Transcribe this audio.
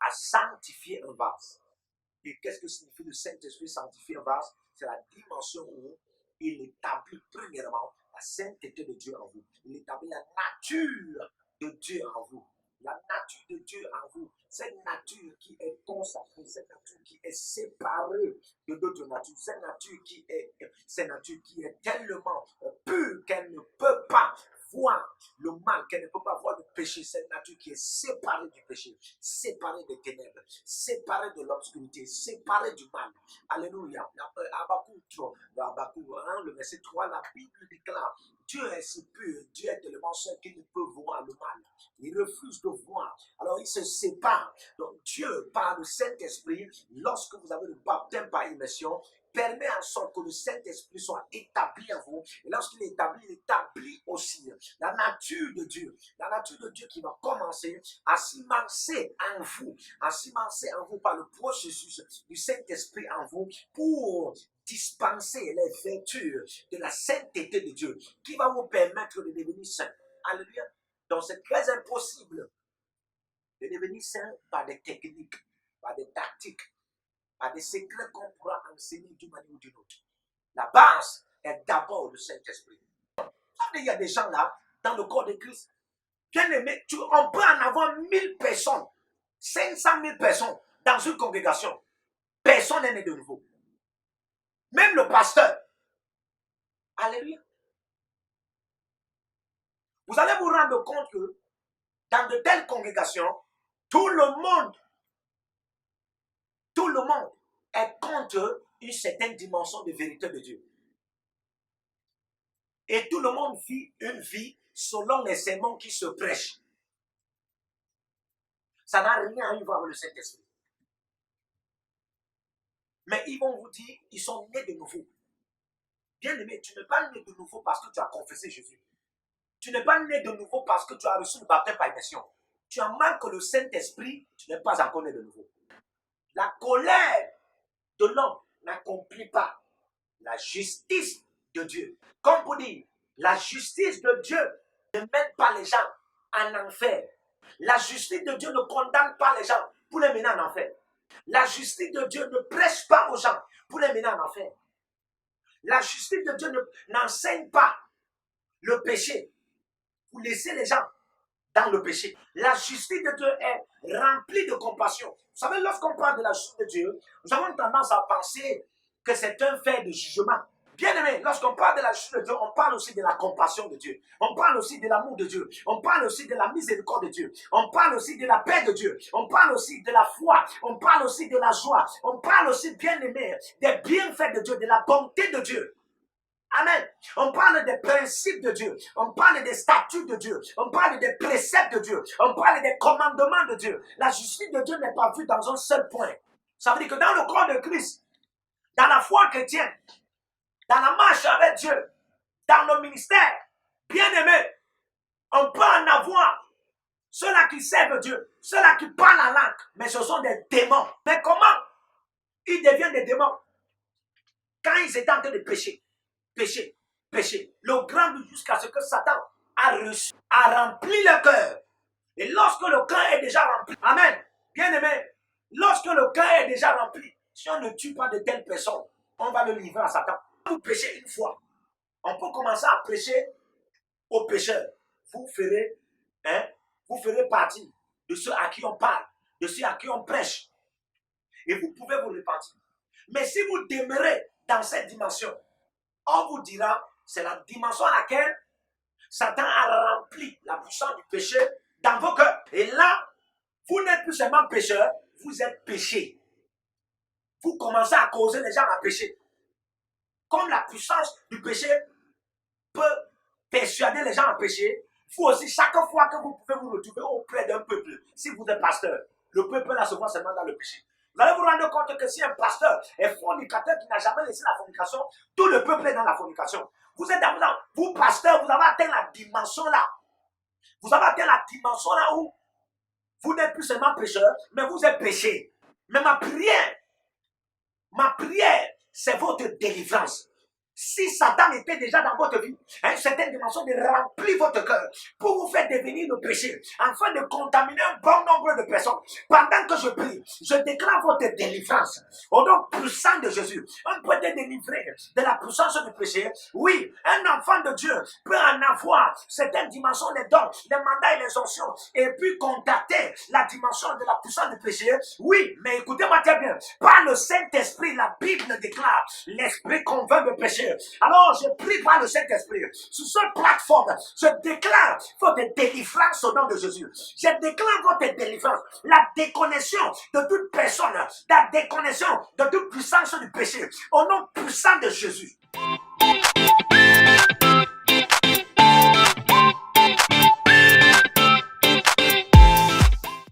à sanctifier un vase. Et qu'est-ce que signifie le Saint-Esprit sanctifier un vase? C'est la dimension où il établit premièrement la sainteté de Dieu en vous. Il établit la nature de Dieu en vous. La nature de Dieu en vous. Cette nature qui est consacrée, cette nature qui est séparée de d'autres natures. Cette nature qui est tellement pure qu'elle ne peut pas voir le mal, qu'elle ne peut pas voir le péché. Cette nature qui est séparée du péché, séparée des ténèbres, séparée de l'obscurité, séparée du mal. Alléluia. Habakkuk 1, le verset 3, la Bible déclare: Dieu est si pur, Dieu est tellement saint qu'il ne peut voir le mal. Il refuse de voir. Alors il se sépare. Donc Dieu, par le Saint-Esprit, lorsque vous avez le baptême par immersion, permet en sorte que le Saint-Esprit soit établi en vous. Et lorsqu'il est établi, il établit aussi la nature de Dieu. La nature de Dieu qui va commencer à s'immenser en vous par le processus du Saint-Esprit en vous pour dispenser les vertus de la sainteté de Dieu qui va vous permettre de devenir saint. Alléluia. Donc c'est très impossible de devenir saint par des techniques, par des tactiques, par des secrets qu'on pourra enseigner d'une manière ou d'une autre. La base est d'abord le Saint-Esprit. Il y a des gens là, dans le corps de Christ, bien aimé, on peut en avoir 1000 personnes, 500 000 personnes dans une congrégation. Personne n'est né de nouveau. Même le pasteur. Alléluia. Vous allez vous rendre compte que dans de telles congrégations, tout le monde est contre une certaine dimension de vérité de Dieu. Et tout le monde vit une vie selon les sermons qui se prêchent. Ça n'a rien à voir avec le Saint-Esprit. Mais ils vont vous dire, ils sont nés de nouveau. Bien aimé, tu n'es pas né de nouveau parce que tu as confessé Jésus. Tu n'es pas né de nouveau parce que tu as reçu le baptême par immersion. Tu as manqué le Saint-Esprit, tu n'es pas encore né de nouveau. La colère de l'homme n'accomplit pas la justice de Dieu. Comme pour dire, la justice de Dieu ne mène pas les gens en enfer. La justice de Dieu ne condamne pas les gens pour les mener en enfer. La justice de Dieu ne prêche pas aux gens pour les mener en enfer. La justice de Dieu n'enseigne pas le péché pour laisser les gens dans le péché. La justice de Dieu est remplie de compassion. Vous savez, lorsqu'on parle de la justice de Dieu, nous avons tendance à penser que c'est un fait de jugement. Bien aimé, lorsqu'on parle de la justice de Dieu, on parle aussi de la compassion de Dieu. On parle aussi de l'amour de Dieu. On parle aussi de la miséricorde de Dieu. On parle aussi de la paix de Dieu. On parle aussi de la foi. On parle aussi de la joie. On parle aussi, bien aimé, des bienfaits de Dieu, de la bonté de Dieu. Amen. On parle des principes de Dieu. On parle des statuts de Dieu. On parle des préceptes de Dieu. On parle des commandements de Dieu. La justice de Dieu n'est pas vue dans un seul point. Ça veut dire que dans le corps de Christ, dans la foi chrétienne, dans la marche avec Dieu, dans le ministère, bien aimé, on peut en avoir ceux-là qui servent Dieu, ceux-là qui parlent en langue, mais ce sont des démons. Mais comment ils deviennent des démons? Quand ils étaient en train de pécher. Le grand but jusqu'à ce que Satan a rempli le cœur. Et lorsque le cœur est déjà rempli, amen, bien aimé, lorsque le cœur est déjà rempli, si on ne tue pas de telles personnes, on va le livrer à Satan. Vous péchez une fois, on peut commencer à prêcher aux pécheurs. Vous ferez partie de ceux à qui on parle, de ceux à qui on prêche. Et vous pouvez vous repentir. Mais si vous demeurez dans cette dimension, on vous dira, c'est la dimension à laquelle Satan a rempli la puissance du péché dans vos cœurs. Et là, vous n'êtes plus seulement pécheur, vous êtes péché. Vous commencez à causer les gens à pécher. Comme la puissance du péché peut persuader les gens à pécher, vous aussi, chaque fois que vous pouvez vous retrouver auprès d'un peuple, si vous êtes pasteur, le peuple là se voit seulement dans le péché. Vous allez vous rendre compte que si un pasteur est fornicateur qui n'a jamais laissé la fornication, tout le peuple est dans la fornication. Vous pasteurs, vous avez atteint la dimension là. Vous avez atteint la dimension là où vous n'êtes plus seulement pécheur, mais vous êtes péché. Mais ma prière, c'est votre délivrance. Si Satan était déjà dans votre vie, à une certaine dimension, de remplir votre cœur pour vous faire devenir le péché, afin de contaminer un bon nombre de personnes. Pendant que je prie, je déclare votre délivrance au nom puissant de Jésus. On peut être délivré de la puissance du péché. Oui, un enfant de Dieu peut en avoir certaines dimensions, les dons, les mandats et les onctions, et puis contacter la dimension de la puissance du péché. Oui, mais écoutez-moi très bien. Par le Saint-Esprit, la Bible déclare, l'Esprit convainc le péché. Alors, je prie par le Saint-Esprit. Sur cette plateforme, je déclare votre délivrance au nom de Jésus. Je déclare votre délivrance. La déconnexion de toute personne, la déconnexion de toute puissance du péché. Au nom puissant de Jésus.